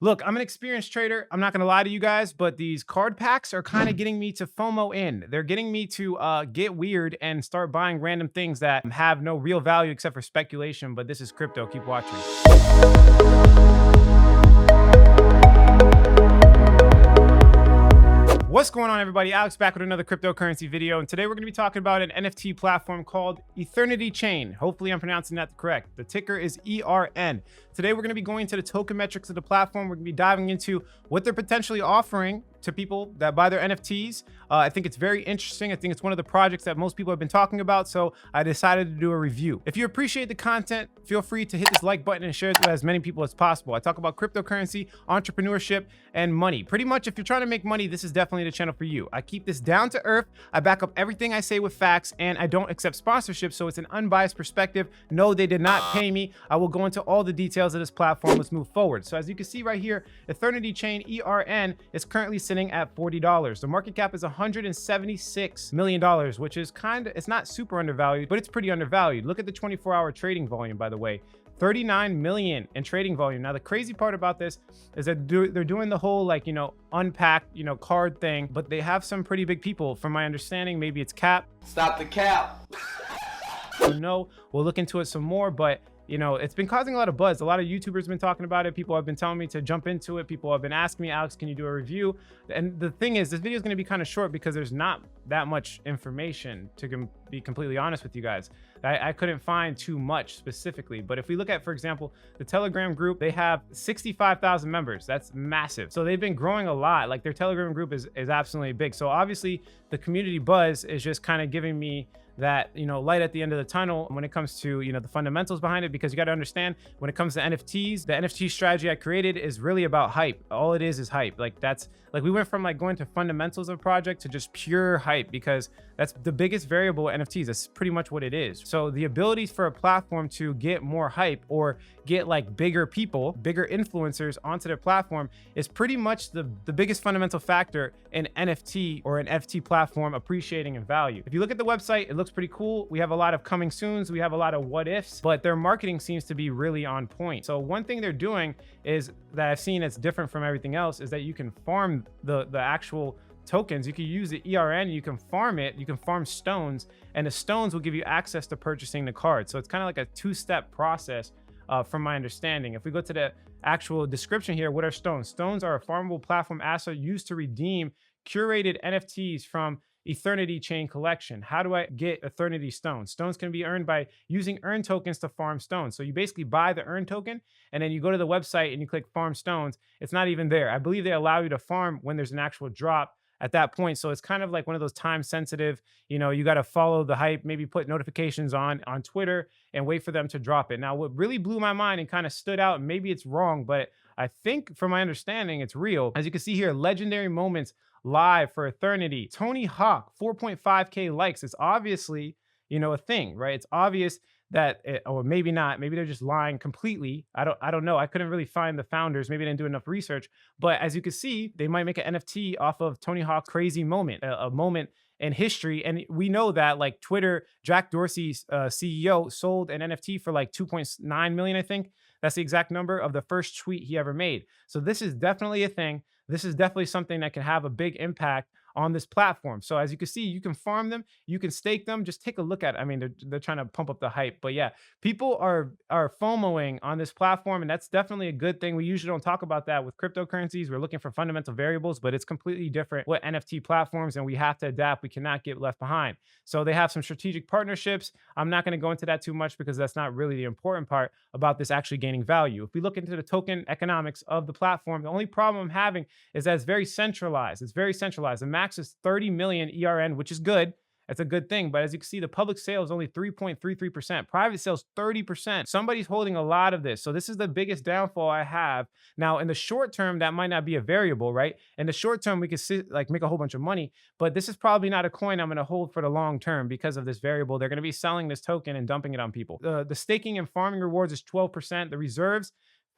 Look, I'm an experienced trader. I'm not going to lie to you guys, but these card packs are kind of getting me to FOMO in. They're getting me to get weird and start buying random things that have no real value except for speculation. But this is crypto. Keep watching. What's going on, everybody? Alex back with another cryptocurrency video, and today we're going to be talking about an NFT platform called Ethernity Chain. Hopefully I'm pronouncing that correct. The ticker is ERN. Today we're going to be going into the token metrics of the platform. We're going to be diving into what they're potentially offering to people that buy their NFTs. I think it's very interesting. I think it's one of the projects that most people have been talking about, so I decided to do a review. If you appreciate the content, feel free to hit this like button and share it to as many people as possible. I talk about cryptocurrency, entrepreneurship, and money. Pretty much, if you're trying to make money, this is definitely the channel for you. I keep this down to earth. I back up everything I say with facts, and I don't accept sponsorship, so it's an unbiased perspective. No, they did not pay me. I will go into all the details of this platform. Let's move forward. So as you can see right here, Ethernity Chain ERN is currently sitting at $40. The market cap is $176 million, which is it's not super undervalued, but it's pretty undervalued. Look at the 24-hour trading volume, by the way. 39 million in trading volume. Now, the crazy part about this is that they're doing the whole, like, unpacked, card thing, but they have some pretty big people. From my understanding, maybe it's cap. Stop the cap. No, we'll look into it some more, but it's been causing a lot of buzz. A lot of YouTubers have been talking about it. People have been telling me to jump into it. People have been asking me, Alex, can you do a review? And the thing is, this video is going to be kind of short because there's not that much information, to be completely honest with you guys. I couldn't find too much specifically. But if we look at, for example, the Telegram group, they have 65,000 members. That's massive. So they've been growing a lot. Like, their Telegram group is absolutely big. So obviously the community buzz is just kind of giving me that light at the end of the tunnel when it comes to the fundamentals behind it, because you got to understand, when it comes to NFTs, the NFT strategy I created is really about hype. All it is hype. We went from going to fundamentals of a project to just pure hype, because that's the biggest variable in NFTs. That's pretty much what it is. So the abilities for a platform to get more hype or get bigger people, bigger influencers onto their platform is pretty much the biggest fundamental factor in NFT or an NFT platform appreciating in value. If you look at the website, it looks pretty cool. We have a lot of coming soons. We have a lot of what ifs, but their marketing seems to be really on point. So one thing they're doing is that I've seen that's different from everything else is that you can farm the actual tokens. You can use the ERN, you can farm it, you can farm stones, and the stones will give you access to purchasing the card. So it's kind of like a two-step process from my understanding. If we go to the actual description here, what are stones? Stones are a farmable platform asset used to redeem curated NFTs from Ethernity Chain collection. How do I get Ethernity stones? Stones can be earned by using earn tokens to farm stones. So you basically buy the earn token, and then you go to the website and you click farm stones. It's not even there. I believe they allow you to farm when there's an actual drop at that point. So it's kind of like one of those time sensitive, you got to follow the hype, maybe put notifications on Twitter and wait for them to drop it. Now, what really blew my mind and kind of stood out, and maybe it's wrong, but I think from my understanding, it's real. As you can see here, legendary moments live for Ethernity. Tony Hawk, 4.5K likes. It's obviously, a thing, right? It's obvious that or maybe not, maybe they're just lying completely. I don't know. I couldn't really find the founders. Maybe they didn't do enough research, but as you can see, they might make an NFT off of Tony Hawk's crazy moment, a moment in history. And we know that Twitter, Jack Dorsey's CEO, sold an NFT for 2.9 million, I think. That's the exact number of the first tweet he ever made. So this is definitely a thing. This is definitely something that can have a big impact on this platform. So as you can see, you can farm them, you can stake them. Just take a look at it. I mean, they're trying to pump up the hype, but yeah, people are FOMOing on this platform, and that's definitely a good thing. We usually don't talk about that with cryptocurrencies. We're looking for fundamental variables, but it's completely different with NFT platforms, and we have to adapt. We cannot get left behind. So they have some strategic partnerships. I'm not going to go into that too much because that's not really the important part about this actually gaining value. If we look into the token economics of the platform, the only problem I'm having is that it's very centralized. It's very centralized. The max is 30 million ERN, which is good. That's a good thing. But as you can see, the public sale is only 3.33%. Private sales, 30%. Somebody's holding a lot of this. So this is the biggest downfall I have. Now, in the short term, that might not be a variable, right? In the short term, we could make a whole bunch of money, but this is probably not a coin I'm going to hold for the long term because of this variable. They're going to be selling this token and dumping it on people. The staking and farming rewards is 12%. The reserves,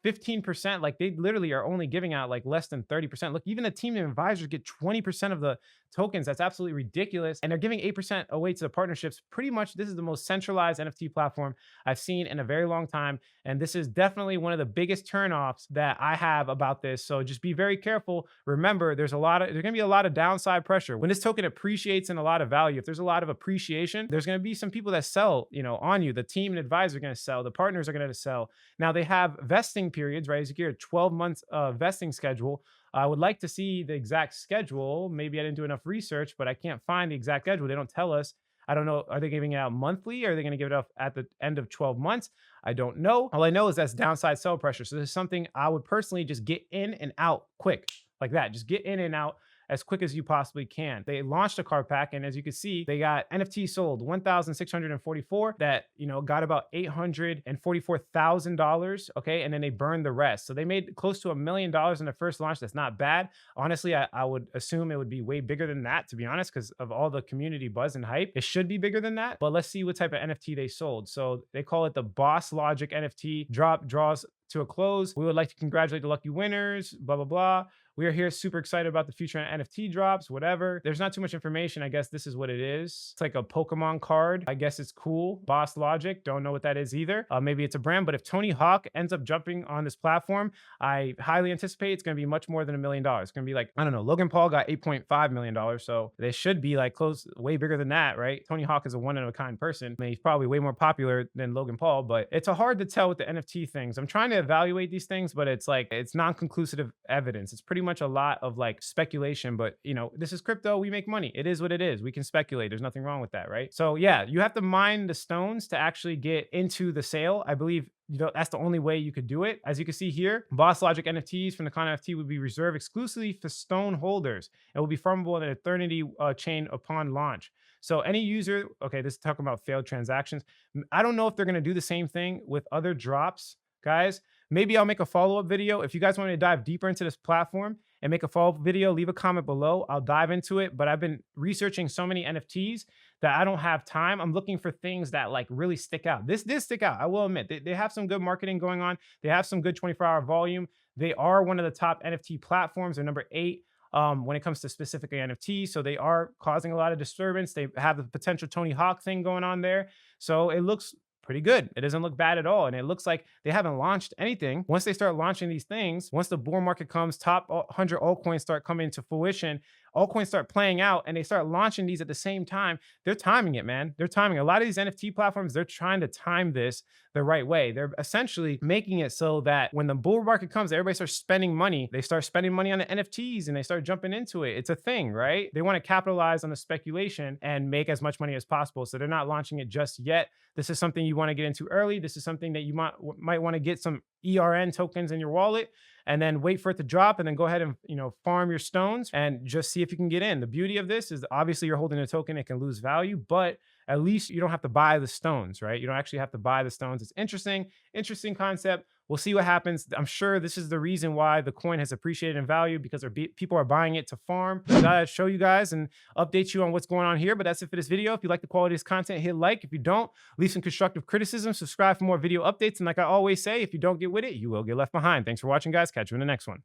15%. Like they literally are only giving out like less than 30%. Look, even the team advisors get 20% of the tokens. That's absolutely ridiculous. And they're giving 8% away to the partnerships. Pretty much, this is the most centralized NFT platform I've seen in a very long time. And this is definitely one of the biggest turnoffs that I have about this. So just be very careful. Remember, there's going to be a lot of downside pressure. When this token appreciates in a lot of value, if there's a lot of appreciation, there's going to be some people that sell, on you. The team and advisor are going to sell. The partners are going to sell. Now they have vesting periods, right? As you hear, 12 months vesting schedule. I would like to see the exact schedule. Maybe I didn't do enough research, but I can't find the exact schedule. They don't tell us. I don't know. Are they giving it out monthly? Or are they going to give it up at the end of 12 months? I don't know. All I know is that's downside sell pressure. So this is something I would personally just get in and out quick like that. Just get in and out as quick as you possibly can. They launched a card pack, and as you can see, they got NFT sold 1,644 that, got about $844,000, okay? And then they burned the rest. So they made close to $1 million in the first launch. That's not bad. Honestly, I would assume it would be way bigger than that, to be honest, because of all the community buzz and hype. It should be bigger than that, but let's see what type of NFT they sold. So they call it the Boss Logic NFT. Drop draws to a close. We would like to congratulate the lucky winners, blah, blah, blah. We are here super excited about the future NFT drops, whatever. There's not too much information. I guess this is what it is. It's like a Pokemon card. I guess it's cool. Boss Logic. Don't know what that is either. Maybe it's a brand, but if Tony Hawk ends up jumping on this platform, I highly anticipate it's going to be much more than $1 million. It's going to be like, I don't know, Logan Paul got $8.5 million. So they should be like close, way bigger than that, right? Tony Hawk is a one-of-a-kind person. I mean, he's probably way more popular than Logan Paul, but it's hard to tell with the NFT things. I'm trying to evaluate these things, but it's like, it's non-conclusive evidence. It's pretty much a lot of like speculation, but this is crypto. We make money. It is what it is. We can speculate. There's nothing wrong with that, right? So yeah, you have to mine the stones to actually get into the sale. I believe that's the only way you could do it. As you can see here, Boss Logic NFTs from the Con NFT would be reserved exclusively for stone holders and will be farmable in an Ethernity chain upon launch. So any user, okay, this is talking about failed transactions. I don't know if they're going to do the same thing with other drops, guys. Maybe I'll make a follow-up video. If you guys want me to dive deeper into this platform and make a follow-up video, leave a comment below. I'll dive into it. But I've been researching so many NFTs that I don't have time. I'm looking for things that like really stick out. This did stick out. I will admit they have some good marketing going on. They have some good 24-hour volume. They are one of the top NFT platforms. They're number 8 when it comes to specifically NFT. So they are causing a lot of disturbance. They have the potential Tony Hawk thing going on there. So it looks pretty good. It doesn't look bad at all. And it looks like they haven't launched anything. Once they start launching these things, once the bull market comes, top 100 altcoins start coming into fruition, altcoins start playing out, and they start launching these at the same time, they're timing it, man. They're timing. A lot of these NFT platforms, they're trying to time this the right way. They're essentially making it so that when the bull market comes, everybody starts spending money. They start spending money on the NFTs and they start jumping into it. It's a thing, right? They want to capitalize on the speculation and make as much money as possible. So they're not launching it just yet. This is something you want to get into early. This is something that you might want to get some ERN tokens in your wallet and then wait for it to drop and then go ahead and farm your stones and just see if you can get in. The beauty of this is obviously you're holding a token, it can lose value, but at least you don't have to buy the stones, right? You don't actually have to buy the stones. It's interesting concept. We'll see what happens. I'm sure this is the reason why the coin has appreciated in value, because people are buying it to farm. I gotta show you guys and update you on what's going on here, but that's it for this video. If you like the quality of this content, hit like. If you don't, leave some constructive criticism, subscribe for more video updates. And like I always say, if you don't get with it, you will get left behind. Thanks for watching, guys. Catch you in the next one.